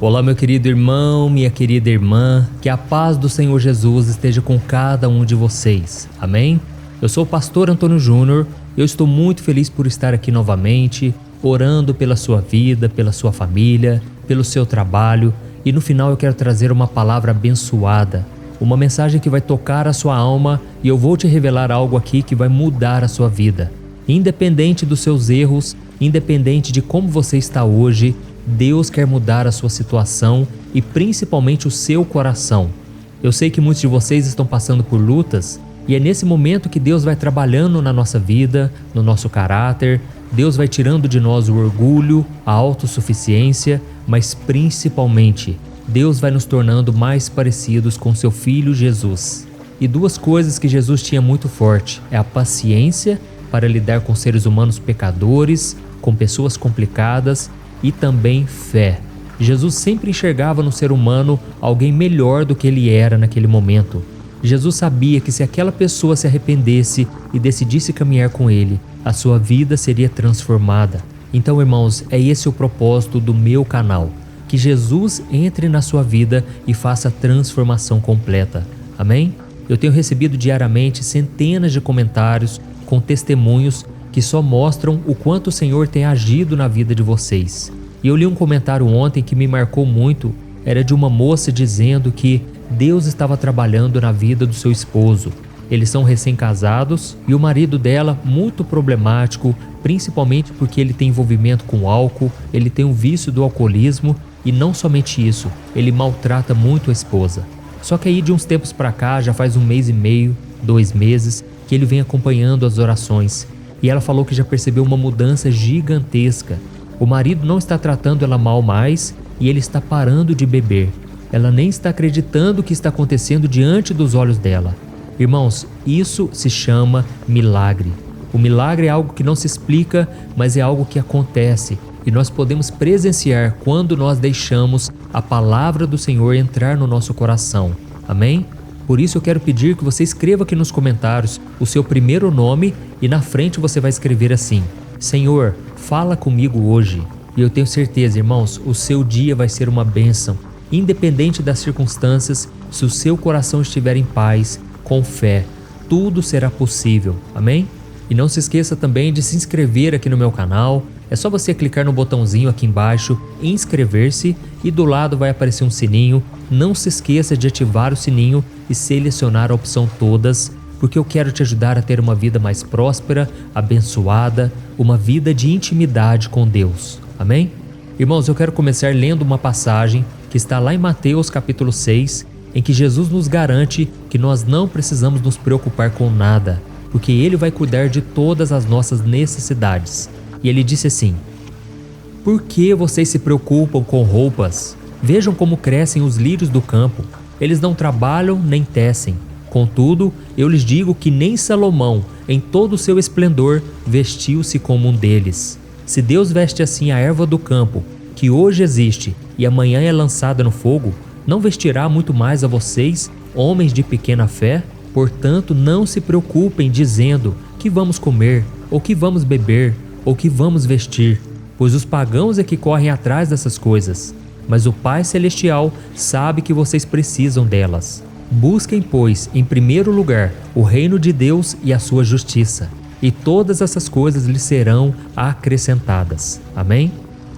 Olá, meu querido irmão, minha querida irmã, que a paz do Senhor Jesus esteja com cada um de vocês. Amém? Eu sou o pastor Antônio Júnior e eu estou muito feliz por estar aqui novamente, orando pela sua vida, pela sua família, pelo seu trabalho, e no final eu quero trazer uma palavra abençoada, uma mensagem que vai tocar a sua alma, e eu vou te revelar algo aqui que vai mudar a sua vida. Independente dos seus erros, independente de como você está hoje, Deus quer mudar a sua situação e principalmente o seu coração. Eu sei que muitos de vocês estão passando por lutas e é nesse momento que Deus vai trabalhando na nossa vida, no nosso caráter. Deus vai tirando de nós o orgulho, a autossuficiência, mas principalmente Deus vai nos tornando mais parecidos com seu Filho Jesus. E duas coisas que Jesus tinha muito forte é a paciência para lidar com seres humanos pecadores, com pessoas complicadas, e também fé. Jesus sempre enxergava no ser humano alguém melhor do que ele era naquele momento. Jesus sabia que se aquela pessoa se arrependesse e decidisse caminhar com ele, a sua vida seria transformada. Então, irmãos, é esse o propósito do meu canal, que Jesus entre na sua vida e faça a transformação completa. Amém? Eu tenho recebido diariamente centenas de comentários com testemunhos que só mostram o quanto o Senhor tem agido na vida de vocês. E eu li um comentário ontem que me marcou muito, era de uma moça dizendo que Deus estava trabalhando na vida do seu esposo. Eles são recém-casados e o marido dela muito problemático, principalmente porque ele tem envolvimento com álcool, ele tem um vício do alcoolismo e não somente isso, ele maltrata muito a esposa. Só que aí de uns tempos para cá, já faz 1 mês e meio, 2 meses, que ele vem acompanhando as orações. E ela falou que já percebeu uma mudança gigantesca. O marido não está tratando ela mal mais e ele está parando de beber. Ela nem está acreditando o que está acontecendo diante dos olhos dela. Irmãos, isso se chama milagre. O milagre é algo que não se explica, mas é algo que acontece. E nós podemos presenciar quando nós deixamos a palavra do Senhor entrar no nosso coração. Amém? Por isso eu quero pedir que você escreva aqui nos comentários o seu primeiro nome e na frente você vai escrever assim: Senhor, fala comigo hoje. E eu tenho certeza, irmãos, o seu dia vai ser uma bênção. Independente das circunstâncias, se o seu coração estiver em paz, com fé, tudo será possível. Amém? E não se esqueça também de se inscrever aqui no meu canal. É só você clicar no botãozinho aqui embaixo, inscrever-se, e do lado vai aparecer um sininho. Não se esqueça de ativar o sininho e selecionar a opção todas, porque eu quero te ajudar a ter uma vida mais próspera, abençoada, uma vida de intimidade com Deus. Amém? Irmãos, eu quero começar lendo uma passagem que está lá em Mateus capítulo 6, em que Jesus nos garante que nós não precisamos nos preocupar com nada, porque Ele vai cuidar de todas as nossas necessidades. E Ele disse assim: Por que vocês se preocupam com roupas? Vejam como crescem os lírios do campo. Eles não trabalham nem tecem. Contudo, eu lhes digo que nem Salomão, em todo o seu esplendor, vestiu-se como um deles. Se Deus veste assim a erva do campo, que hoje existe e amanhã é lançada no fogo, não vestirá muito mais a vocês, homens de pequena fé? Portanto, não se preocupem dizendo: que vamos comer, ou que vamos beber, ou que vamos vestir, pois os pagãos é que correm atrás dessas coisas. Mas o Pai Celestial sabe que vocês precisam delas. Busquem, pois, em primeiro lugar, o reino de Deus e a sua justiça, e todas essas coisas lhes serão acrescentadas. Amém?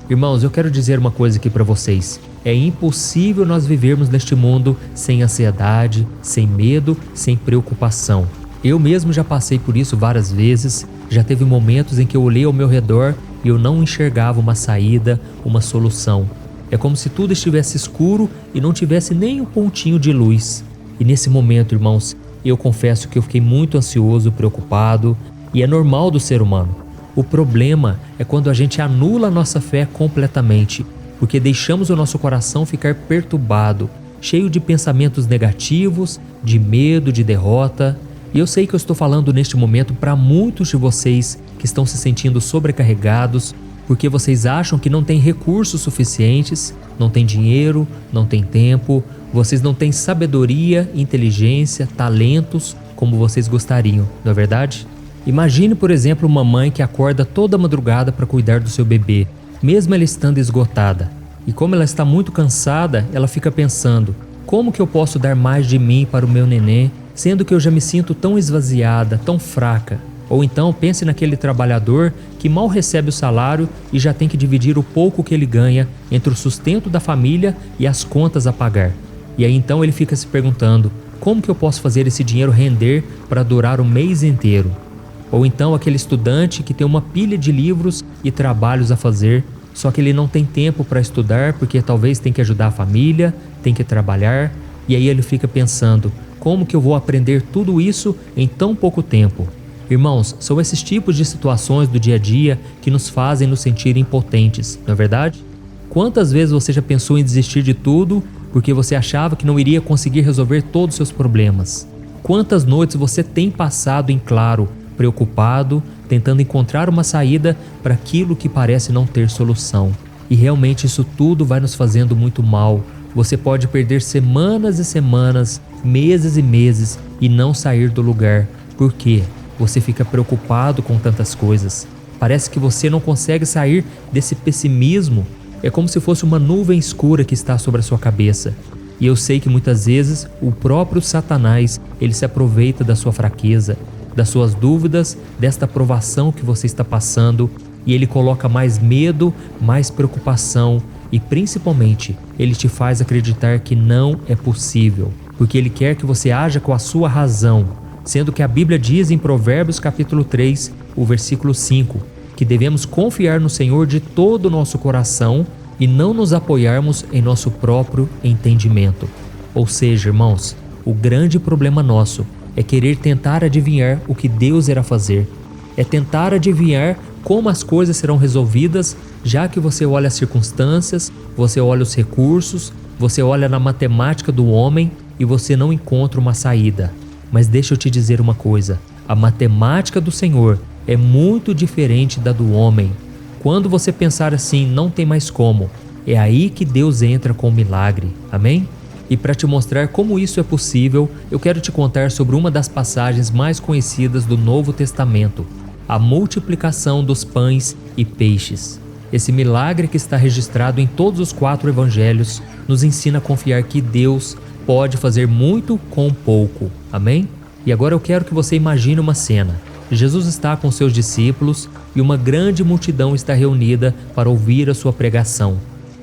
Irmãos, eu quero dizer uma coisa aqui para vocês. É impossível nós vivermos neste mundo sem ansiedade, sem medo, sem preocupação. Eu mesmo já passei por isso várias vezes. Já teve momentos em que eu olhei ao meu redor e eu não enxergava uma saída, uma solução. É como se tudo estivesse escuro e não tivesse nem um pontinho de luz. E nesse momento, irmãos, eu confesso que eu fiquei muito ansioso, preocupado, e é normal do ser humano. O problema é quando a gente anula a nossa fé completamente, porque deixamos o nosso coração ficar perturbado, cheio de pensamentos negativos, de medo, de derrota. E eu sei que eu estou falando neste momento para muitos de vocês que estão se sentindo sobrecarregados, porque vocês acham que não têm recursos suficientes, não têm dinheiro, não têm tempo, vocês não têm sabedoria, inteligência, talentos como vocês gostariam, não é verdade? Imagine, por exemplo, uma mãe que acorda toda madrugada para cuidar do seu bebê, mesmo ela estando esgotada. E como ela está muito cansada, ela fica pensando: como que eu posso dar mais de mim para o meu nenê, sendo que eu já me sinto tão esvaziada, tão fraca? Ou então pense naquele trabalhador que mal recebe o salário e já tem que dividir o pouco que ele ganha entre o sustento da família e as contas a pagar. E aí então ele fica se perguntando: como que eu posso fazer esse dinheiro render para durar o mês inteiro? Ou então aquele estudante que tem uma pilha de livros e trabalhos a fazer, só que ele não tem tempo para estudar porque talvez tem que ajudar a família, tem que trabalhar, e aí ele fica pensando: como que eu vou aprender tudo isso em tão pouco tempo? Irmãos, são esses tipos de situações do dia a dia que nos fazem nos sentir impotentes, não é verdade? Quantas vezes você já pensou em desistir de tudo porque você achava que não iria conseguir resolver todos os seus problemas? Quantas noites você tem passado em claro, preocupado, tentando encontrar uma saída para aquilo que parece não ter solução? E realmente isso tudo vai nos fazendo muito mal. Você pode perder semanas e semanas, meses e meses e não sair do lugar. Por quê? Você fica preocupado com tantas coisas. Parece que você não consegue sair desse pessimismo. É como se fosse uma nuvem escura que está sobre a sua cabeça. E eu sei que muitas vezes o próprio Satanás, ele se aproveita da sua fraqueza, das suas dúvidas, desta provação que você está passando, e ele coloca mais medo, mais preocupação e principalmente ele te faz acreditar que não é possível, porque ele quer que você haja com a sua razão. Sendo que a Bíblia diz em Provérbios capítulo 3, o versículo 5, que devemos confiar no Senhor de todo o nosso coração e não nos apoiarmos em nosso próprio entendimento. Ou seja, irmãos, o grande problema nosso é querer tentar adivinhar o que Deus irá fazer. É tentar adivinhar como as coisas serão resolvidas, já que você olha as circunstâncias, você olha os recursos, você olha na matemática do homem e você não encontra uma saída. Mas deixa eu te dizer uma coisa: a matemática do Senhor é muito diferente da do homem. Quando você pensar assim, não tem mais como, é aí que Deus entra com o milagre, amém? E para te mostrar como isso é possível, eu quero te contar sobre uma das passagens mais conhecidas do Novo Testamento, a multiplicação dos pães e peixes. Esse milagre que está registrado em todos os 4 evangelhos nos ensina a confiar que Deus pode fazer muito com pouco, amém? E agora eu quero que você imagine uma cena. Jesus está com seus discípulos e uma grande multidão está reunida para ouvir a sua pregação.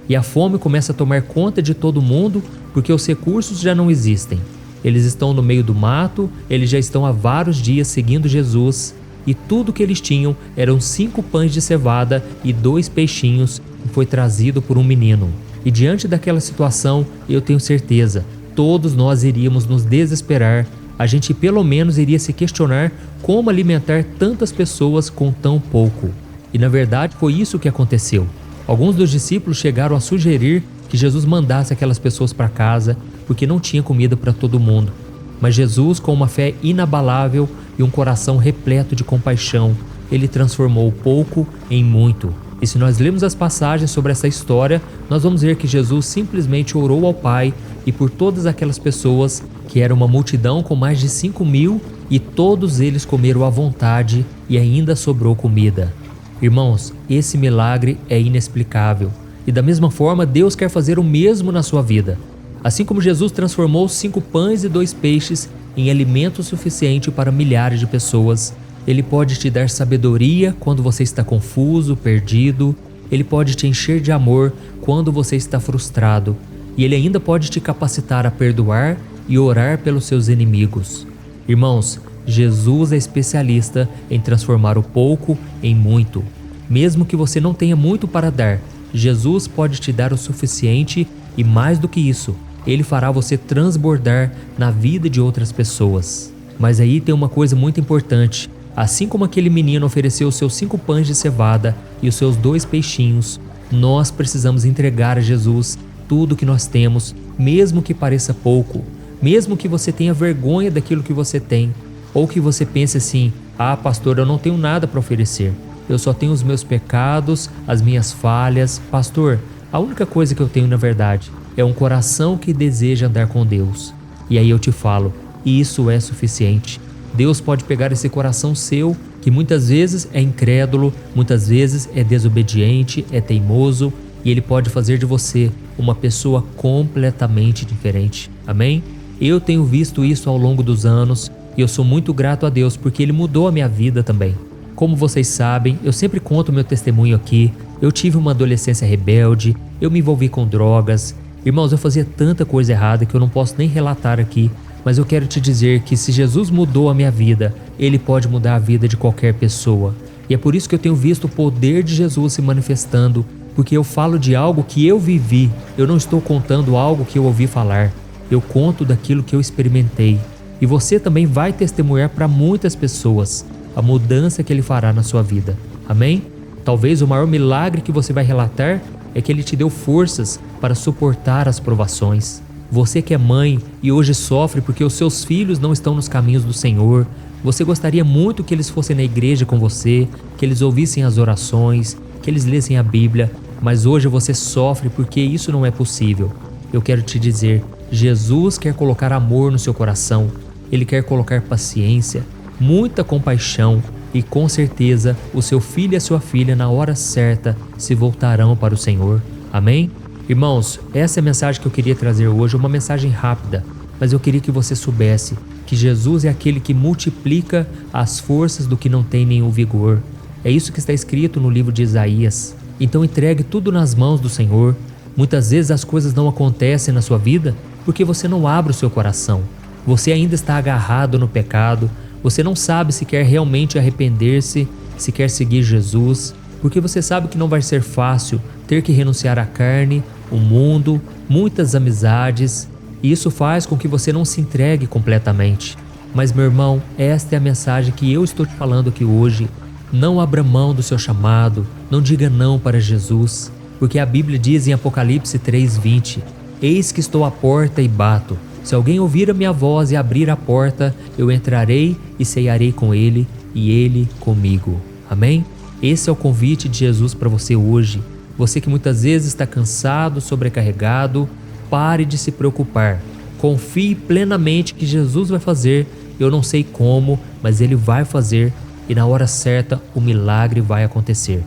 E a fome começa a tomar conta de todo mundo porque os recursos já não existem. Eles estão no meio do mato, eles já estão há vários dias seguindo Jesus e tudo que eles tinham eram 5 pães de cevada e 2 peixinhos que foi trazido por um menino. E diante daquela situação, eu tenho certeza, todos nós iríamos nos desesperar, a gente pelo menos iria se questionar como alimentar tantas pessoas com tão pouco. E na verdade foi isso que aconteceu. Alguns dos discípulos chegaram a sugerir que Jesus mandasse aquelas pessoas para casa, porque não tinha comida para todo mundo. Mas Jesus, com uma fé inabalável e um coração repleto de compaixão, ele transformou o pouco em muito. E se nós lermos as passagens sobre essa história, nós vamos ver que Jesus simplesmente orou ao Pai e por todas aquelas pessoas, que era uma multidão com mais de 5.000, e todos eles comeram à vontade e ainda sobrou comida. Irmãos, esse milagre é inexplicável. E da mesma forma, Deus quer fazer o mesmo na sua vida. Assim como Jesus transformou 5 pães e 2 peixes em alimento suficiente para milhares de pessoas, Ele pode te dar sabedoria quando você está confuso, perdido. Ele pode te encher de amor quando você está frustrado. E Ele ainda pode te capacitar a perdoar e orar pelos seus inimigos. Irmãos, Jesus é especialista em transformar o pouco em muito. Mesmo que você não tenha muito para dar, Jesus pode te dar o suficiente e mais do que isso, Ele fará você transbordar na vida de outras pessoas. Mas aí tem uma coisa muito importante. Assim como aquele menino ofereceu os seus 5 pães de cevada e os seus 2 peixinhos, nós precisamos entregar a Jesus tudo que nós temos, mesmo que pareça pouco, mesmo que você tenha vergonha daquilo que você tem, ou que você pense assim: ah, pastor, eu não tenho nada para oferecer, eu só tenho os meus pecados, as minhas falhas. Pastor, a única coisa que eu tenho na verdade é um coração que deseja andar com Deus. E aí eu te falo, isso é suficiente. Deus pode pegar esse coração seu, que muitas vezes é incrédulo, muitas vezes é desobediente, é teimoso, e Ele pode fazer de você uma pessoa completamente diferente. Amém? Eu tenho visto isso ao longo dos anos e eu sou muito grato a Deus porque Ele mudou a minha vida também. Como vocês sabem, eu sempre conto meu testemunho aqui. Eu tive uma adolescência rebelde, eu me envolvi com drogas. Irmãos, eu fazia tanta coisa errada que eu não posso nem relatar aqui, mas eu quero te dizer que se Jesus mudou a minha vida, Ele pode mudar a vida de qualquer pessoa. E é por isso que eu tenho visto o poder de Jesus se manifestando, porque eu falo de algo que eu vivi. Eu não estou contando algo que eu ouvi falar. Eu conto daquilo que eu experimentei. E você também vai testemunhar para muitas pessoas a mudança que Ele fará na sua vida. Amém? Talvez o maior milagre que você vai relatar é que Ele te deu forças para suportar as provações. Você que é mãe e hoje sofre porque os seus filhos não estão nos caminhos do Senhor, você gostaria muito que eles fossem na igreja com você, que eles ouvissem as orações, que eles lessem a Bíblia, mas hoje você sofre porque isso não é possível. Eu quero te dizer, Jesus quer colocar amor no seu coração, Ele quer colocar paciência, muita compaixão e com certeza o seu filho e a sua filha na hora certa se voltarão para o Senhor. Amém? Irmãos, essa é a mensagem que eu queria trazer hoje, uma mensagem rápida, mas eu queria que você soubesse que Jesus é aquele que multiplica as forças do que não tem nenhum vigor. É isso que está escrito no livro de Isaías. Então entregue tudo nas mãos do Senhor. Muitas vezes as coisas não acontecem na sua vida porque você não abre o seu coração. Você ainda está agarrado no pecado, você não sabe se quer realmente arrepender-se, se quer seguir Jesus, porque você sabe que não vai ser fácil ter que renunciar à carne, o mundo, muitas amizades, e isso faz com que você não se entregue completamente. Mas meu irmão, esta é a mensagem que eu estou te falando aqui hoje. Não abra mão do seu chamado, não diga não para Jesus, porque a Bíblia diz em Apocalipse 3:20, eis que estou à porta e bato. Se alguém ouvir a minha voz e abrir a porta, eu entrarei e cearei com ele e ele comigo. Amém? Esse é o convite de Jesus para você hoje. Você que muitas vezes está cansado, sobrecarregado, pare de se preocupar. Confie plenamente que Jesus vai fazer. Eu não sei como, mas Ele vai fazer e na hora certa o milagre vai acontecer.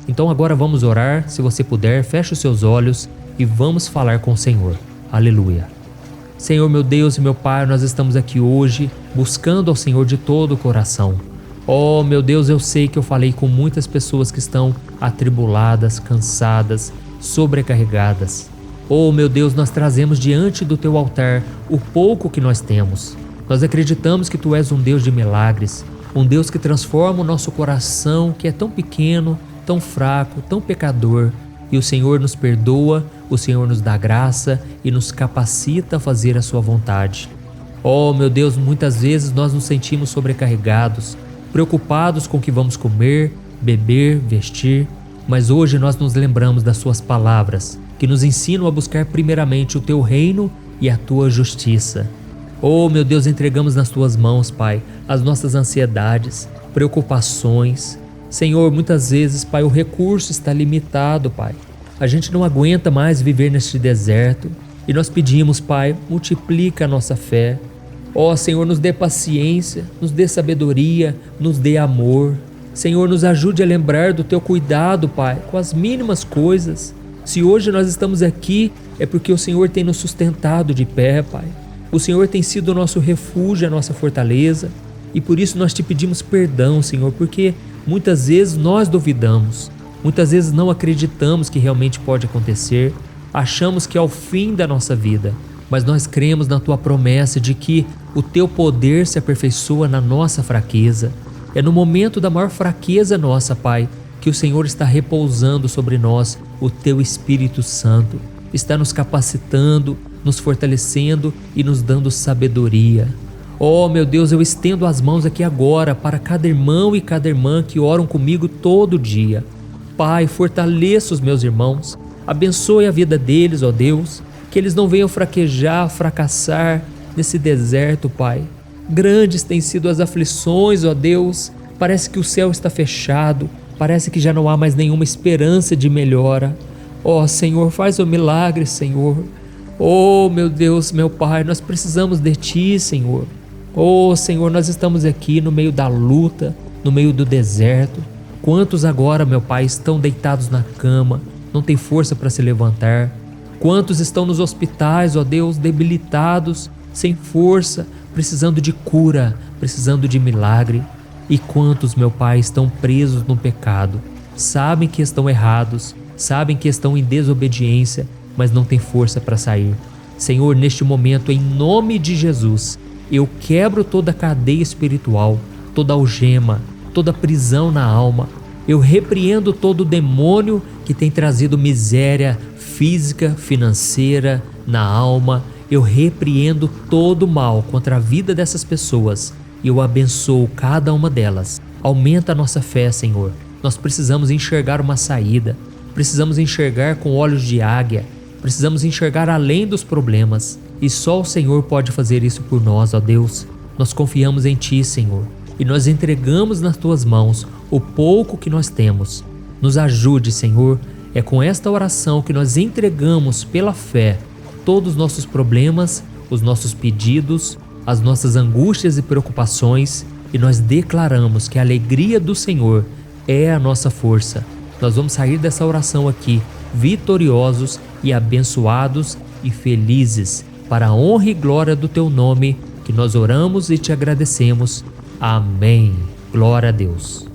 Então agora vamos orar. Se você puder, feche os seus olhos e vamos falar com o Senhor. Aleluia. Senhor, meu Deus e meu Pai, nós estamos aqui hoje buscando ao Senhor de todo o coração. Oh, meu Deus, eu sei que eu falei com muitas pessoas que estão atribuladas, cansadas, sobrecarregadas. Oh, meu Deus, nós trazemos diante do Teu altar o pouco que nós temos. Nós acreditamos que Tu és um Deus de milagres, um Deus que transforma o nosso coração, que é tão pequeno, tão fraco, tão pecador. E o Senhor nos perdoa, o Senhor nos dá graça e nos capacita a fazer a Sua vontade. Oh, meu Deus, muitas vezes nós nos sentimos sobrecarregados, preocupados com o que vamos comer, beber, vestir, mas hoje nós nos lembramos das Suas palavras, que nos ensinam a buscar primeiramente o Teu reino e a Tua justiça. Oh, meu Deus, entregamos nas Tuas mãos, Pai, as nossas ansiedades, preocupações. Senhor, muitas vezes, Pai, o recurso está limitado, Pai. A gente não aguenta mais viver neste deserto e nós pedimos, Pai, multiplica a nossa fé. Ó Senhor, nos dê paciência, nos dê sabedoria, nos dê amor. Senhor, nos ajude a lembrar do Teu cuidado, Pai, com as mínimas coisas. Se hoje nós estamos aqui, é porque o Senhor tem nos sustentado de pé, Pai. O Senhor tem sido o nosso refúgio, a nossa fortaleza. E por isso nós Te pedimos perdão, Senhor, porque muitas vezes nós duvidamos. Muitas vezes não acreditamos que realmente pode acontecer. Achamos que é o fim da nossa vida. Mas nós cremos na Tua promessa de que o Teu poder se aperfeiçoa na nossa fraqueza. É no momento da maior fraqueza nossa, Pai, que o Senhor está repousando sobre nós o Teu Espírito Santo. Está nos capacitando, nos fortalecendo e nos dando sabedoria. Oh, meu Deus, eu estendo as mãos aqui agora para cada irmão e cada irmã que oram comigo todo dia. Pai, fortaleça os meus irmãos, abençoe a vida deles, ó Deus, que eles não venham fraquejar, fracassar nesse deserto, Pai. Grandes têm sido as aflições, ó Deus, parece que o céu está fechado, parece que já não há mais nenhuma esperança de melhora. Ó Senhor, faz o milagre, Senhor. Oh, meu Deus, meu Pai, nós precisamos de Ti, Senhor. Oh, Senhor, nós estamos aqui no meio da luta, no meio do deserto. Quantos agora, meu Pai, estão deitados na cama, não têm força para se levantar. Quantos estão nos hospitais, ó Deus, debilitados, sem força, precisando de cura, precisando de milagre. E quantos, meu Pai, estão presos no pecado, sabem que estão errados, sabem que estão em desobediência, mas não têm força para sair. Senhor, neste momento, em nome de Jesus, eu quebro toda a cadeia espiritual, toda algema, toda prisão na alma. Eu repreendo todo demônio que tem trazido miséria física, financeira, na alma. Eu repreendo todo mal contra a vida dessas pessoas e eu abençoo cada uma delas. Aumenta a nossa fé, Senhor. Nós precisamos enxergar uma saída, precisamos enxergar com olhos de águia, precisamos enxergar além dos problemas. E só o Senhor pode fazer isso por nós, ó Deus. Nós confiamos em Ti, Senhor, e nós entregamos nas Tuas mãos o pouco que nós temos. Nos ajude, Senhor. É com esta oração que nós entregamos pela fé todos os nossos problemas, os nossos pedidos, as nossas angústias e preocupações, e nós declaramos que a alegria do Senhor é a nossa força. Nós vamos sair dessa oração aqui vitoriosos e abençoados e felizes, para a honra e glória do Teu nome, que nós oramos e Te agradecemos. Amém. Glória a Deus.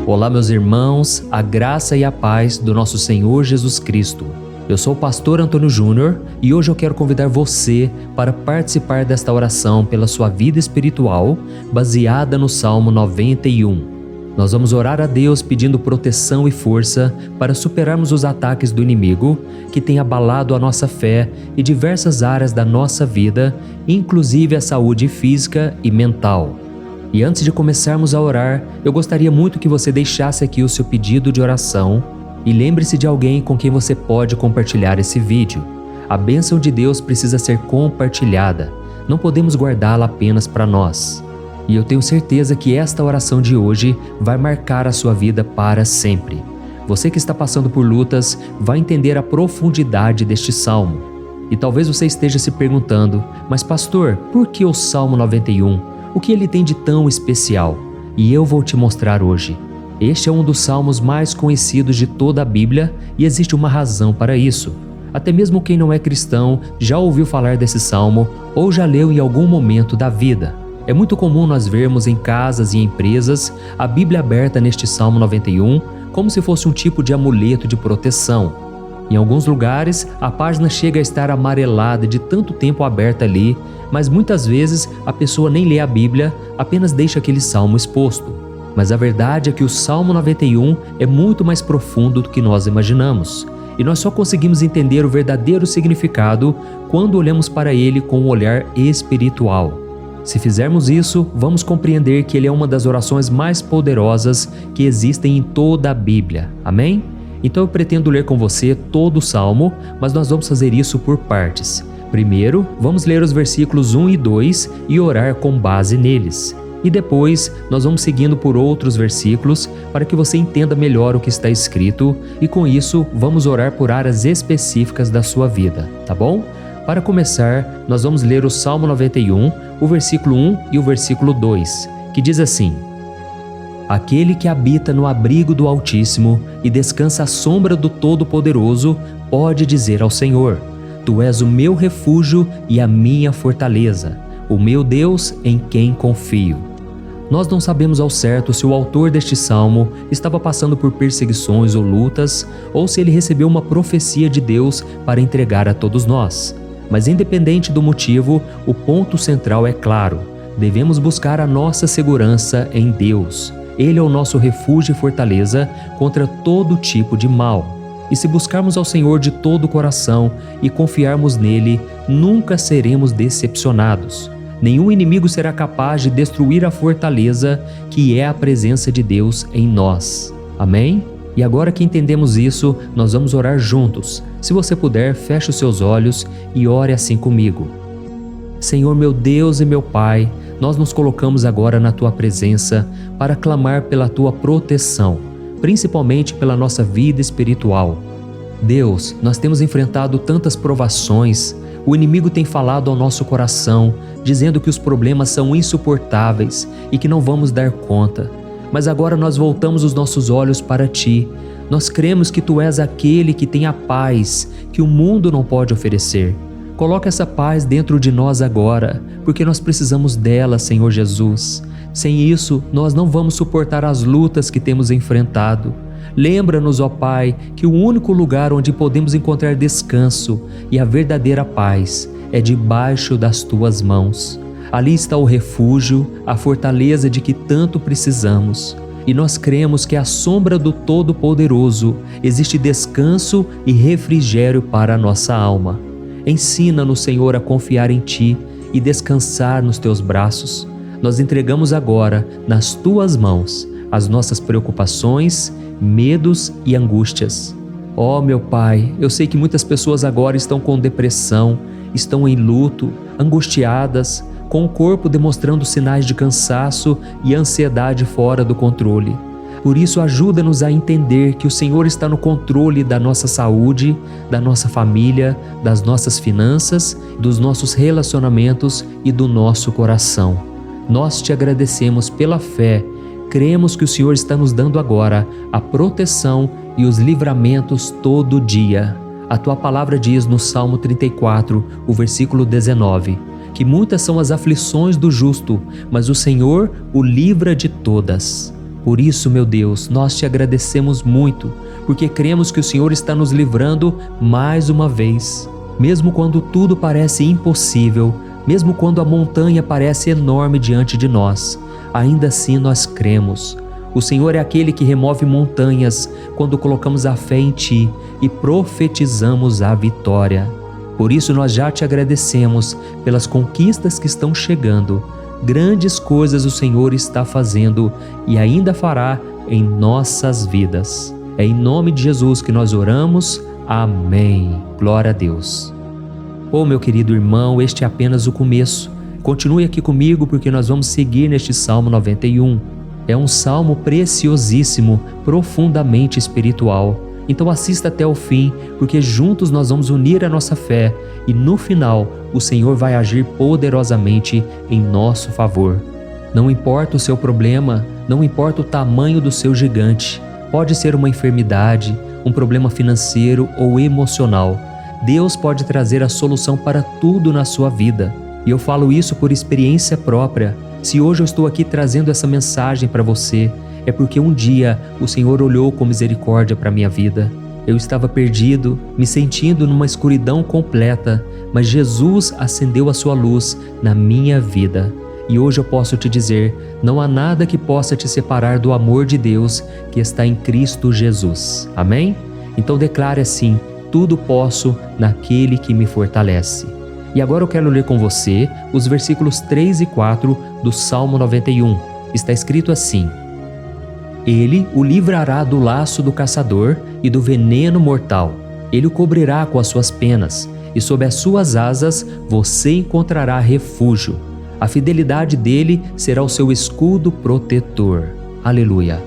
Olá, meus irmãos, a graça e a paz do nosso Senhor Jesus Cristo. Eu sou o pastor Antônio Júnior e hoje eu quero convidar você para participar desta oração pela sua vida espiritual, baseada no Salmo 91. Nós vamos orar a Deus pedindo proteção e força para superarmos os ataques do inimigo que tem abalado a nossa fé e diversas áreas da nossa vida, inclusive a saúde física e mental. E antes de começarmos a orar, eu gostaria muito que você deixasse aqui o seu pedido de oração e lembre-se de alguém com quem você pode compartilhar esse vídeo. A bênção de Deus precisa ser compartilhada, não podemos guardá-la apenas para nós. E eu tenho certeza que esta oração de hoje vai marcar a sua vida para sempre. Você que está passando por lutas vai entender a profundidade deste salmo. E talvez você esteja se perguntando, mas pastor, por que o Salmo 91? O que ele tem de tão especial? E eu vou te mostrar hoje. Este é um dos salmos mais conhecidos de toda a Bíblia e existe uma razão para isso. Até mesmo quem não é cristão já ouviu falar desse salmo ou já leu em algum momento da vida. É muito comum nós vermos em casas e empresas a Bíblia aberta neste Salmo 91 como se fosse um tipo de amuleto de proteção. Em alguns lugares, a página chega a estar amarelada de tanto tempo aberta ali, mas muitas vezes a pessoa nem lê a Bíblia, apenas deixa aquele salmo exposto. Mas a verdade é que o Salmo 91 é muito mais profundo do que nós imaginamos. E nós só conseguimos entender o verdadeiro significado quando olhamos para ele com um olhar espiritual. Se fizermos isso, vamos compreender que ele é uma das orações mais poderosas que existem em toda a Bíblia. Amém? Então eu pretendo ler com você todo o Salmo, mas nós vamos fazer isso por partes. Primeiro, vamos ler os versículos 1 e 2 e orar com base neles. E depois, nós vamos seguindo por outros versículos para que você entenda melhor o que está escrito e com isso, vamos orar por áreas específicas da sua vida, tá bom? Para começar, nós vamos ler o Salmo 91, o versículo 1 e o versículo 2, que diz assim: Aquele que habita no abrigo do Altíssimo e descansa à sombra do Todo-Poderoso pode dizer ao Senhor: Tu és o meu refúgio e a minha fortaleza, o meu Deus em quem confio. Nós não sabemos ao certo se o autor deste salmo estava passando por perseguições ou lutas, ou se ele recebeu uma profecia de Deus para entregar a todos nós. Mas independente do motivo, o ponto central é claro: devemos buscar a nossa segurança em Deus. Ele é o nosso refúgio e fortaleza contra todo tipo de mal. E se buscarmos ao Senhor de todo o coração e confiarmos nele, nunca seremos decepcionados. Nenhum inimigo será capaz de destruir a fortaleza que é a presença de Deus em nós. Amém? E agora que entendemos isso, nós vamos orar juntos. Se você puder, feche os seus olhos e ore assim comigo. Senhor meu Deus e meu Pai, nós nos colocamos agora na Tua presença para clamar pela Tua proteção, principalmente pela nossa vida espiritual. Deus, nós temos enfrentado tantas provações, o inimigo tem falado ao nosso coração, dizendo que os problemas são insuportáveis e que não vamos dar conta. mas agora nós voltamos os nossos olhos para Ti. Nós cremos que Tu és aquele que tem a paz que o mundo não pode oferecer. Coloca essa paz dentro de nós agora, porque nós precisamos dela, Senhor Jesus. Sem isso, nós não vamos suportar as lutas que temos enfrentado. Lembra-nos, ó Pai, que o único lugar onde podemos encontrar descanso e a verdadeira paz é debaixo das Tuas mãos. Ali está o refúgio, a fortaleza de que tanto precisamos. E nós cremos que à sombra do Todo-Poderoso existe descanso e refrigério para a nossa alma. Ensina-nos, Senhor, a confiar em Ti e descansar nos Teus braços. Nós entregamos agora nas Tuas mãos as nossas preocupações, medos e angústias. Ó meu Pai, eu sei que muitas pessoas agora estão com depressão, estão em luto, angustiadas, com o corpo demonstrando sinais de cansaço e ansiedade fora do controle. Por isso, ajuda-nos a entender que o Senhor está no controle da nossa saúde, da nossa família, das nossas finanças, dos nossos relacionamentos e do nosso coração. Nós Te agradecemos pela fé. Cremos que o Senhor está nos dando agora a proteção e os livramentos todo dia. A Tua palavra diz no Salmo 34, o versículo 19, que muitas são as aflições do justo, mas o Senhor o livra de todas. Por isso, meu Deus, nós Te agradecemos muito, porque cremos que o Senhor está nos livrando mais uma vez. Mesmo quando tudo parece impossível, mesmo quando a montanha parece enorme diante de nós, ainda assim nós cremos. O Senhor é aquele que remove montanhas quando colocamos a fé em Ti e profetizamos a vitória. Por isso nós já Te agradecemos pelas conquistas que estão chegando. Grandes coisas o Senhor está fazendo e ainda fará em nossas vidas. É em nome de Jesus que nós oramos. Amém. Glória a Deus. Oh, meu querido irmão, este é apenas o começo. Continue aqui comigo porque nós vamos seguir neste Salmo 91. É um salmo preciosíssimo, profundamente espiritual. Então assista até o fim, porque juntos nós vamos unir a nossa fé e no final o Senhor vai agir poderosamente em nosso favor. Não importa o seu problema, não importa o tamanho do seu gigante. Pode ser uma enfermidade, um problema financeiro ou emocional. Deus pode trazer a solução para tudo na sua vida. E eu falo isso por experiência própria. Se hoje eu estou aqui trazendo essa mensagem para você, é porque um dia o Senhor olhou com misericórdia para a minha vida. Eu estava perdido, me sentindo numa escuridão completa, mas Jesus acendeu a sua luz na minha vida. E hoje eu posso te dizer, não há nada que possa te separar do amor de Deus que está em Cristo Jesus. Amém? Então declare assim: tudo posso naquele que me fortalece. E agora eu quero ler com você os versículos 3 e 4 do Salmo 91. Está escrito assim: Ele o livrará do laço do caçador e do veneno mortal. Ele o cobrirá com as suas penas, e sob as suas asas você encontrará refúgio. A fidelidade dele será o seu escudo protetor. Aleluia.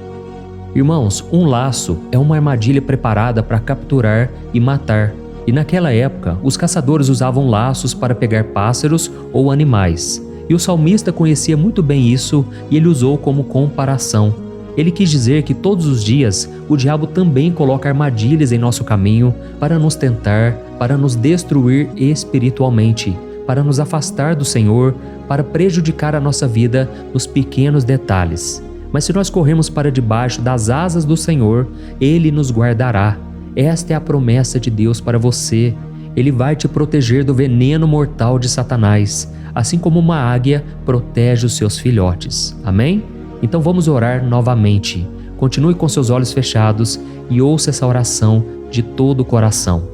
Irmãos, um laço é uma armadilha preparada para capturar e matar. E naquela época, os caçadores usavam laços para pegar pássaros ou animais. E o salmista conhecia muito bem isso e ele usou como comparação. Ele quis dizer que todos os dias o diabo também coloca armadilhas em nosso caminho para nos tentar, para nos destruir espiritualmente, para nos afastar do Senhor, para prejudicar a nossa vida nos pequenos detalhes. Mas se nós corrermos para debaixo das asas do Senhor, Ele nos guardará. Esta é a promessa de Deus para você. Ele vai te proteger do veneno mortal de Satanás, assim como uma águia protege os seus filhotes. Amém? Então vamos orar novamente. Continue com seus olhos fechados e ouça essa oração de todo o coração.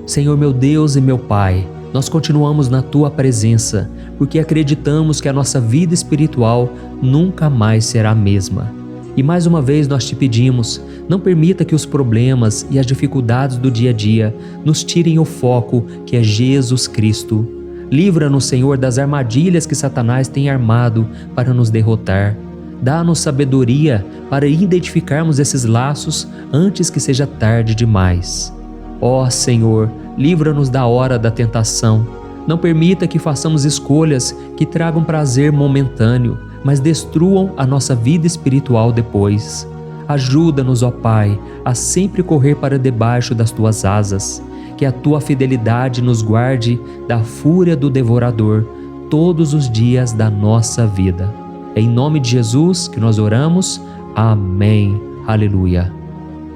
Senhor meu Deus e meu Pai, nós continuamos na Tua presença, porque acreditamos que a nossa vida espiritual nunca mais será a mesma. E mais uma vez nós te pedimos, não permita que os problemas e as dificuldades do dia a dia nos tirem o foco que é Jesus Cristo. Livra-nos, Senhor, das armadilhas que Satanás tem armado para nos derrotar. Dá-nos sabedoria para identificarmos esses laços antes que seja tarde demais. Ó Senhor, livra-nos da hora da tentação. Não permita que façamos escolhas que tragam prazer momentâneo, mas destruam a nossa vida espiritual depois. Ajuda-nos, ó Pai, a sempre correr para debaixo das Tuas asas, que a Tua fidelidade nos guarde da fúria do devorador todos os dias da nossa vida. É em nome de Jesus que nós oramos. Amém. Aleluia.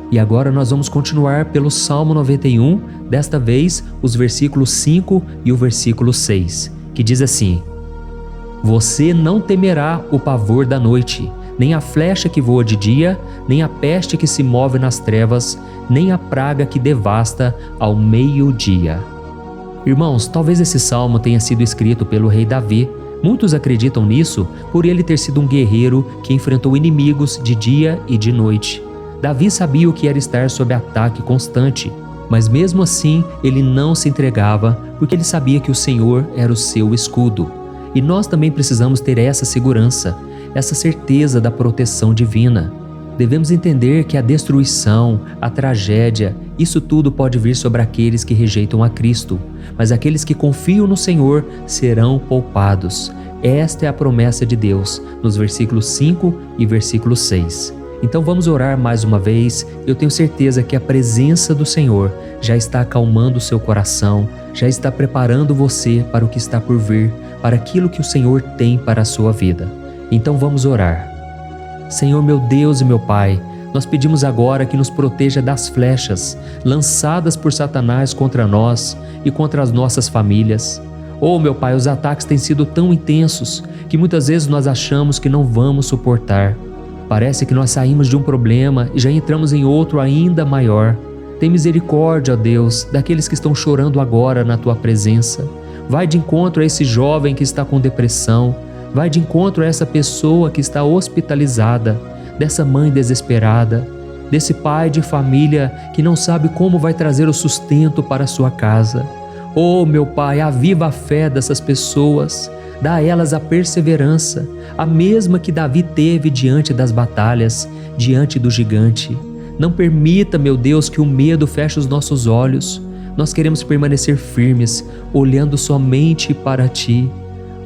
E agora nós vamos continuar pelo Salmo 91, desta vez os versículos 5 e o versículo 6, que diz assim: Você não temerá o pavor da noite, nem a flecha que voa de dia, nem a peste que se move nas trevas, nem a praga que devasta ao meio-dia. Irmãos, talvez esse salmo tenha sido escrito pelo rei Davi. Muitos acreditam nisso por ele ter sido um guerreiro que enfrentou inimigos de dia e de noite. Davi sabia o que era estar sob ataque constante, mas mesmo assim ele não se entregava porque ele sabia que o Senhor era o seu escudo. E nós também precisamos ter essa segurança, essa certeza da proteção divina. Devemos entender que a destruição, a tragédia, isso tudo pode vir sobre aqueles que rejeitam a Cristo, mas aqueles que confiam no Senhor serão poupados. Esta é a promessa de Deus, nos versículos 5 e versículo 6. Então vamos orar mais uma vez. Eu tenho certeza que a presença do Senhor já está acalmando o seu coração, já está preparando você para o que está por vir, para aquilo que o Senhor tem para a sua vida. Então vamos orar. Senhor meu Deus e meu Pai, nós pedimos agora que nos proteja das flechas lançadas por Satanás contra nós e contra as nossas famílias. Oh meu Pai, os ataques têm sido tão intensos que muitas vezes nós achamos que não vamos suportar. Parece que nós saímos de um problema e já entramos em outro ainda maior. Tem misericórdia, ó Deus, daqueles que estão chorando agora na Tua presença. Vai de encontro a esse jovem que está com depressão. Vai de encontro a essa pessoa que está hospitalizada, dessa mãe desesperada, desse pai de família que não sabe como vai trazer o sustento para a sua casa. Oh, meu Pai, aviva a fé dessas pessoas, dá a elas a perseverança, a mesma que Davi teve diante das batalhas, diante do gigante. Não permita, meu Deus, que o medo feche os nossos olhos. Nós queremos permanecer firmes, olhando somente para Ti.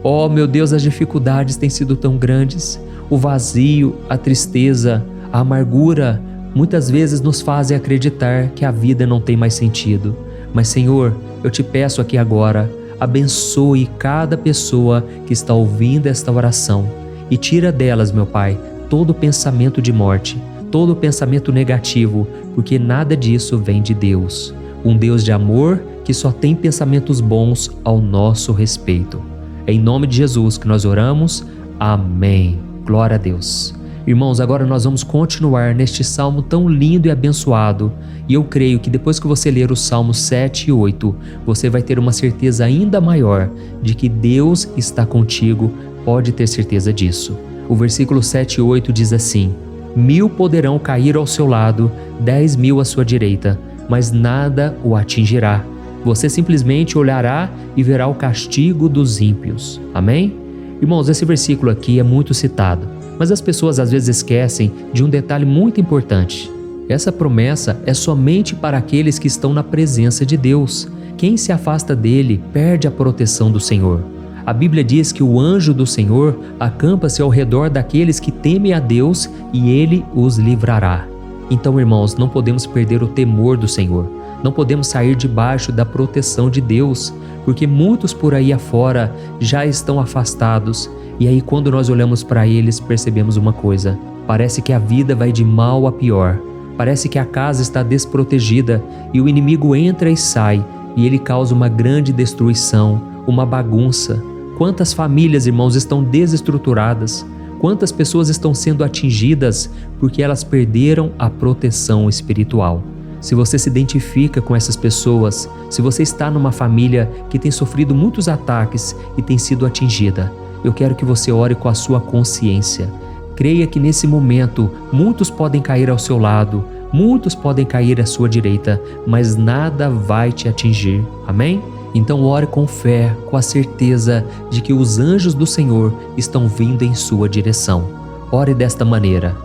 Oh, meu Deus, as dificuldades têm sido tão grandes. O vazio, a tristeza, a amargura, muitas vezes nos fazem acreditar que a vida não tem mais sentido. Mas, Senhor, eu te peço aqui agora, abençoe cada pessoa que está ouvindo esta oração e tira delas, meu Pai, todo pensamento de morte, todo pensamento negativo, porque nada disso vem de Deus. Um Deus de amor que só tem pensamentos bons ao nosso respeito. É em nome de Jesus que nós oramos. Amém. Glória a Deus. Irmãos, agora nós vamos continuar neste salmo tão lindo e abençoado. E eu creio que depois que você ler os salmos 7 e 8, você vai ter uma certeza ainda maior de que Deus está contigo. Pode ter certeza disso. O versículo 7 e 8 diz assim: 1000 poderão cair ao seu lado, 10.000 à sua direita, mas nada o atingirá. Você simplesmente olhará e verá o castigo dos ímpios. Amém? Irmãos, esse versículo aqui é muito citado, mas as pessoas às vezes esquecem de um detalhe muito importante. Essa promessa é somente para aqueles que estão na presença de Deus. Quem se afasta dele perde a proteção do Senhor. A Bíblia diz que o anjo do Senhor acampa-se ao redor daqueles que temem a Deus e ele os livrará. Então, irmãos, não podemos perder o temor do Senhor. Não podemos sair debaixo da proteção de Deus, porque muitos por aí afora já estão afastados. E aí quando nós olhamos para eles, percebemos uma coisa: parece que a vida vai de mal a pior. Parece que a casa está desprotegida e o inimigo entra e sai e ele causa uma grande destruição, uma bagunça. Quantas famílias, irmãos, estão desestruturadas? Quantas pessoas estão sendo atingidas porque elas perderam a proteção espiritual? Se você se identifica com essas pessoas, se você está numa família que tem sofrido muitos ataques e tem sido atingida, eu quero que você ore com a sua consciência. Creia que nesse momento muitos podem cair ao seu lado, muitos podem cair à sua direita, mas nada vai te atingir. Amém? Então ore com fé, com a certeza de que os anjos do Senhor estão vindo em sua direção. Ore desta maneira: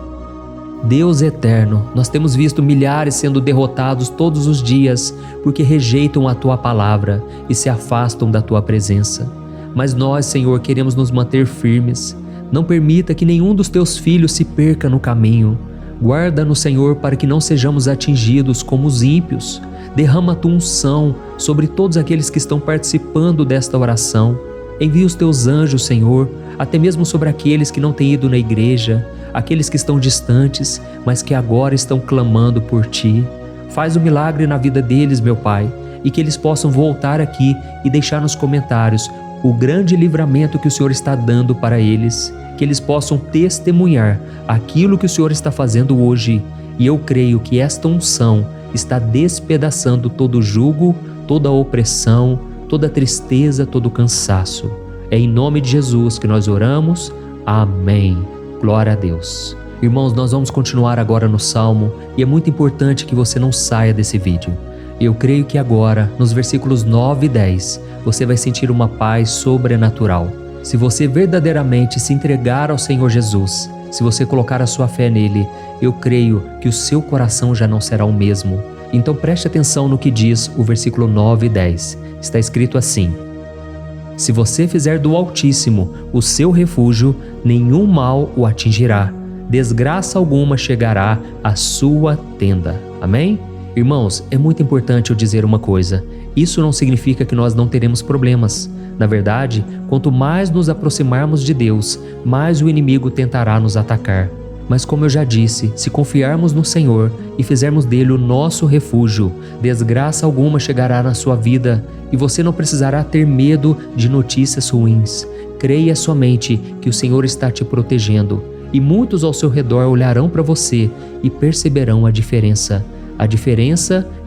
Deus eterno, nós temos visto milhares sendo derrotados todos os dias porque rejeitam a Tua palavra e se afastam da Tua presença. Mas nós, Senhor, queremos nos manter firmes. Não permita que nenhum dos teus filhos se perca no caminho. Guarda-nos, Senhor, para que não sejamos atingidos como os ímpios. Derrama a tua unção sobre todos aqueles que estão participando desta oração. Envia os teus anjos, Senhor, até mesmo sobre aqueles que não têm ido na igreja, aqueles que estão distantes, mas que agora estão clamando por Ti. Faz um milagre na vida deles, meu Pai, e que eles possam voltar aqui e deixar nos comentários o grande livramento que o Senhor está dando para eles, que eles possam testemunhar aquilo que o Senhor está fazendo hoje. E eu creio que esta unção está despedaçando todo jugo, toda opressão, toda tristeza, todo cansaço. É em nome de Jesus que nós oramos. Amém. Glória a Deus. Irmãos, nós vamos continuar agora no Salmo e é muito importante que você não saia desse vídeo. Eu creio que agora, nos versículos 9 e 10, você vai sentir uma paz sobrenatural. Se você verdadeiramente se entregar ao Senhor Jesus, se você colocar a sua fé nele, eu creio que o seu coração já não será o mesmo. Então preste atenção no que diz o versículo 9 e 10. Está escrito assim: se você fizer do Altíssimo o seu refúgio, nenhum mal o atingirá, desgraça alguma chegará à sua tenda. Amém? Irmãos, é muito importante eu dizer uma coisa. Isso não significa que nós não teremos problemas. Na verdade, quanto mais nos aproximarmos de Deus, mais o inimigo tentará nos atacar. Mas como eu já disse, se confiarmos no Senhor e fizermos dele o nosso refúgio, desgraça alguma chegará na sua vida e você não precisará ter medo de notícias ruins. Creia somente que o Senhor está te protegendo e muitos ao seu redor olharão para você e perceberão a diferença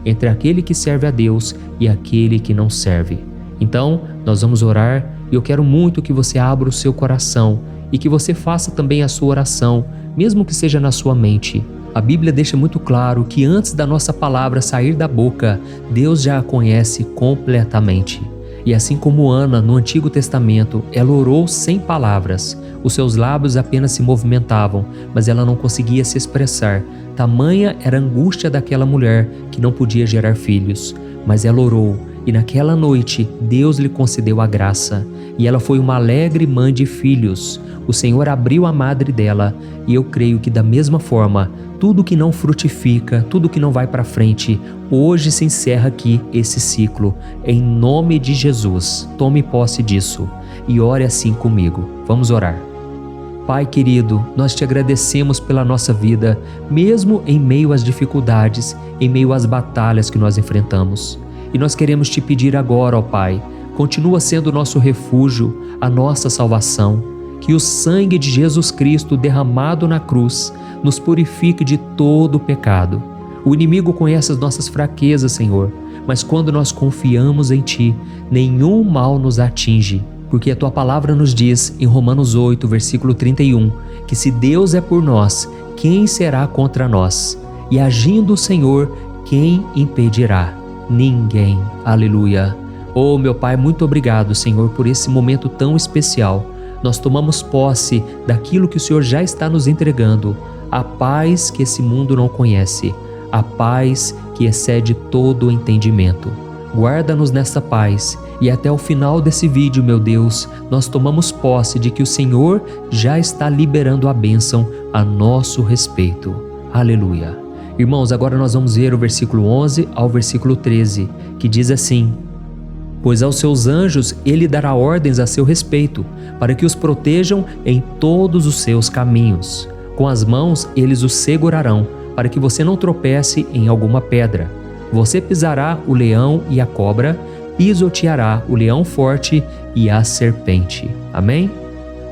entre aquele que serve a Deus e aquele que não serve. Então, nós vamos orar e eu quero muito que você abra o seu coração e que você faça também a sua oração, mesmo que seja na sua mente. A Bíblia deixa muito claro que antes da nossa palavra sair da boca, Deus já a conhece completamente. E assim como Ana, no Antigo Testamento, ela orou sem palavras. Os seus lábios apenas se movimentavam, mas ela não conseguia se expressar. Tamanha era a angústia daquela mulher que não podia gerar filhos. Mas ela orou, e naquela noite Deus lhe concedeu a graça. E ela foi uma alegre mãe de filhos. O Senhor abriu a madre dela, e eu creio que da mesma forma, tudo que não frutifica, tudo que não vai para frente, hoje se encerra aqui esse ciclo. Em nome de Jesus, tome posse disso e ore assim comigo. Vamos orar. Pai querido, nós te agradecemos pela nossa vida, mesmo em meio às dificuldades, em meio às batalhas que nós enfrentamos. E nós queremos te pedir agora, ó Pai, continua sendo o nosso refúgio, a nossa salvação. Que o sangue de Jesus Cristo derramado na cruz nos purifique de todo o pecado. O inimigo conhece as nossas fraquezas, Senhor, mas quando nós confiamos em Ti, nenhum mal nos atinge, porque a Tua palavra nos diz em Romanos 8, versículo 31, que se Deus é por nós, quem será contra nós? E agindo o Senhor, quem impedirá? Ninguém. Aleluia. Oh, meu Pai, muito obrigado, Senhor, por esse momento tão especial. Nós tomamos posse daquilo que o Senhor já está nos entregando, a paz que esse mundo não conhece, a paz que excede todo o entendimento. Guarda-nos nessa paz e até o final desse vídeo, meu Deus, nós tomamos posse de que o Senhor já está liberando a bênção a nosso respeito. Aleluia. Irmãos, agora nós vamos ver o versículo 11 ao versículo 13, que diz assim: pois aos seus anjos ele dará ordens a seu respeito, para que os protejam em todos os seus caminhos. Com as mãos eles os segurarão, para que você não tropece em alguma pedra. Você pisará o leão e a cobra, pisoteará o leão forte e a serpente. Amém?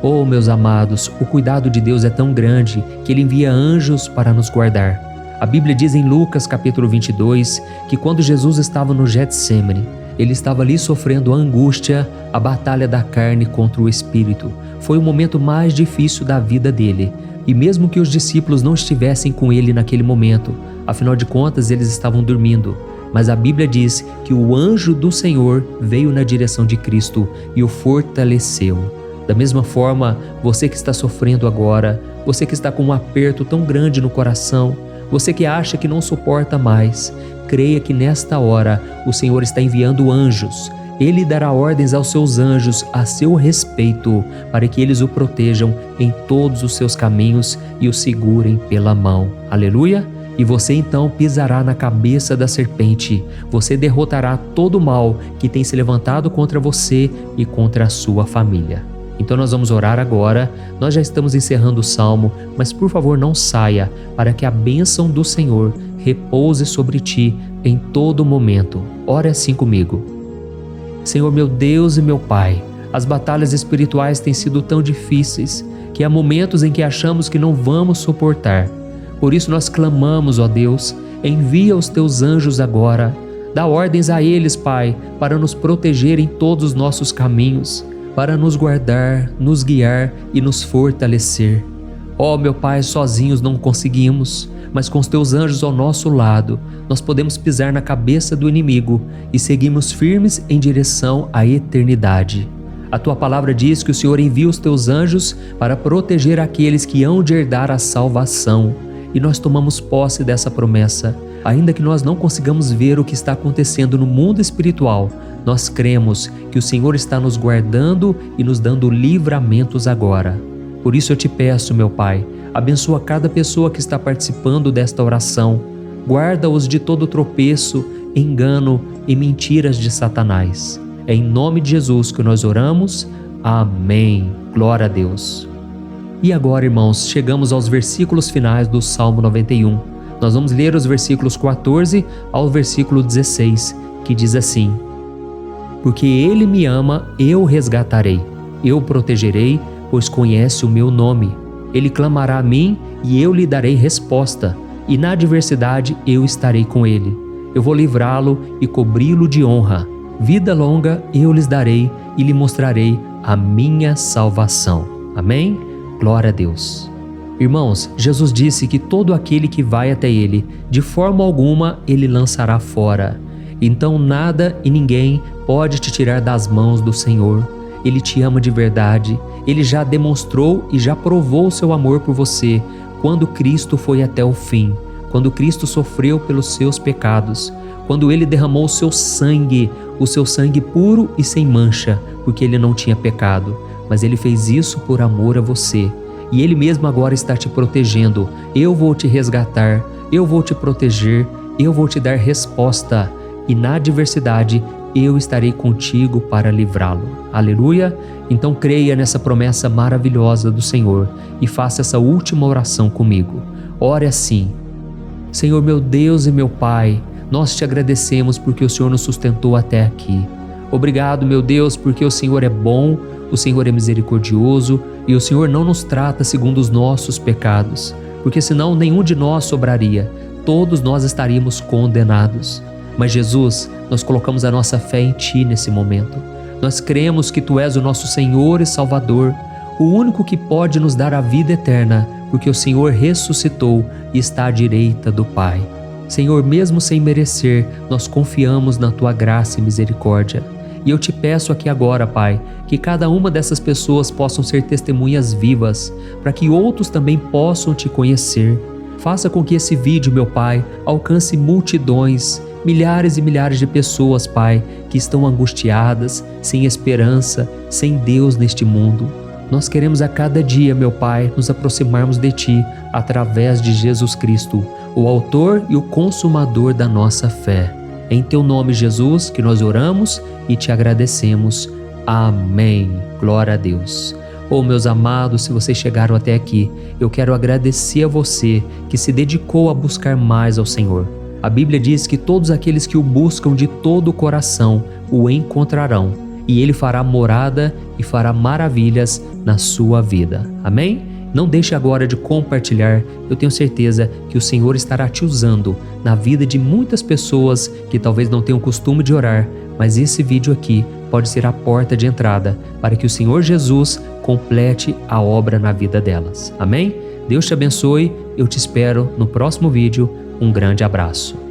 Oh, meus amados, o cuidado de Deus é tão grande que Ele envia anjos para nos guardar. A Bíblia diz em Lucas capítulo 22 que quando Jesus estava no Getsêmani, Ele estava ali sofrendo a angústia, a batalha da carne contra o espírito. Foi o momento mais difícil da vida dele. E mesmo que os discípulos não estivessem com ele naquele momento, afinal de contas eles estavam dormindo, mas a Bíblia diz que o anjo do Senhor veio na direção de Cristo e o fortaleceu. Da mesma forma, você que está sofrendo agora, você que está com um aperto tão grande no coração, você que acha que não suporta mais, creia que nesta hora o Senhor está enviando anjos Ele dará ordens aos seus anjos a seu respeito, para que eles o protejam em todos os seus caminhos e o segurem pela mão. Aleluia! E você então pisará na cabeça da serpente. Você derrotará todo o mal que tem se levantado contra você e contra a sua família. Então nós vamos orar agora. Nós já estamos encerrando o salmo, mas por favor não saia, para que a bênção do Senhor repouse sobre ti em todo momento. Ore assim comigo. Senhor meu Deus e meu Pai, as batalhas espirituais têm sido tão difíceis que há momentos em que achamos que não vamos suportar. Por isso nós clamamos, ó Deus, envia os teus anjos agora. Dá ordens a eles, Pai, para nos proteger em todos os nossos caminhos, para nos guardar, nos guiar e nos fortalecer. Ó meu Pai, sozinhos não conseguimos, mas com os teus anjos ao nosso lado, nós podemos pisar na cabeça do inimigo e seguimos firmes em direção à eternidade. A tua palavra diz que o Senhor envia os teus anjos para proteger aqueles que hão de herdar a salvação. E nós tomamos posse dessa promessa. Ainda que nós não consigamos ver o que está acontecendo no mundo espiritual, nós cremos que o Senhor está nos guardando e nos dando livramentos agora. Por isso eu te peço, meu Pai, abençoa cada pessoa que está participando desta oração. Guarda-os de todo tropeço, engano e mentiras de Satanás. É em nome de Jesus que nós oramos. Amém. Glória a Deus. E agora, irmãos, chegamos aos versículos finais do Salmo 91. Nós vamos ler os versículos 14 ao versículo 16, que diz assim: Porque Ele me ama, eu o resgatarei. Eu o protegerei, pois conhece o meu nome. Ele clamará a mim e eu lhe darei resposta, e na adversidade eu estarei com ele. Eu vou livrá-lo e cobri-lo de honra. Vida longa eu lhes darei e lhe mostrarei a minha salvação. Amém? Glória a Deus. Irmãos, Jesus disse que todo aquele que vai até ele, de forma alguma ele lançará fora. Então nada e ninguém pode te tirar das mãos do Senhor. Ele te ama de verdade. Ele já demonstrou e já provou o seu amor por você quando Cristo foi até o fim, quando Cristo sofreu pelos seus pecados, quando Ele derramou o seu sangue puro e sem mancha, porque Ele não tinha pecado, mas Ele fez isso por amor a você. E Ele mesmo agora está te protegendo. Eu vou te resgatar, eu vou te proteger, eu vou te dar resposta, e na adversidade eu estarei contigo para livrá-lo. Aleluia! Então creia nessa promessa maravilhosa do Senhor e faça essa última oração comigo. Ore assim: Senhor meu Deus e meu Pai, nós te agradecemos porque o Senhor nos sustentou até aqui. Obrigado, meu Deus, porque o Senhor é bom, o Senhor é misericordioso e o Senhor não nos trata segundo os nossos pecados, porque senão nenhum de nós sobraria, todos nós estaríamos condenados. Mas Jesus, nós colocamos a nossa fé em Ti nesse momento. Nós cremos que Tu és o nosso Senhor e Salvador, o único que pode nos dar a vida eterna, porque o Senhor ressuscitou e está à direita do Pai. Senhor, mesmo sem merecer, nós confiamos na Tua graça e misericórdia. E eu te peço aqui agora, Pai, que cada uma dessas pessoas possam ser testemunhas vivas, para que outros também possam Te conhecer. Faça com que esse vídeo, meu Pai, alcance multidões, milhares e milhares de pessoas, Pai, que estão angustiadas, sem esperança, sem Deus neste mundo. Nós queremos a cada dia, meu Pai, nos aproximarmos de Ti através de Jesus Cristo, o autor e o consumador da nossa fé. É em Teu nome, Jesus, que nós oramos e Te agradecemos. Amém. Glória a Deus. Oh, meus amados, se vocês chegaram até aqui, eu quero agradecer a você que se dedicou a buscar mais ao Senhor. A Bíblia diz que todos aqueles que o buscam de todo o coração o encontrarão, e Ele fará morada e fará maravilhas na sua vida. Amém? Não deixe agora de compartilhar. Eu tenho certeza que o Senhor estará te usando na vida de muitas pessoas que talvez não tenham costume de orar, mas esse vídeo aqui pode ser a porta de entrada para que o Senhor Jesus complete a obra na vida delas. Amém? Deus te abençoe. Eu te espero no próximo vídeo. Um grande abraço.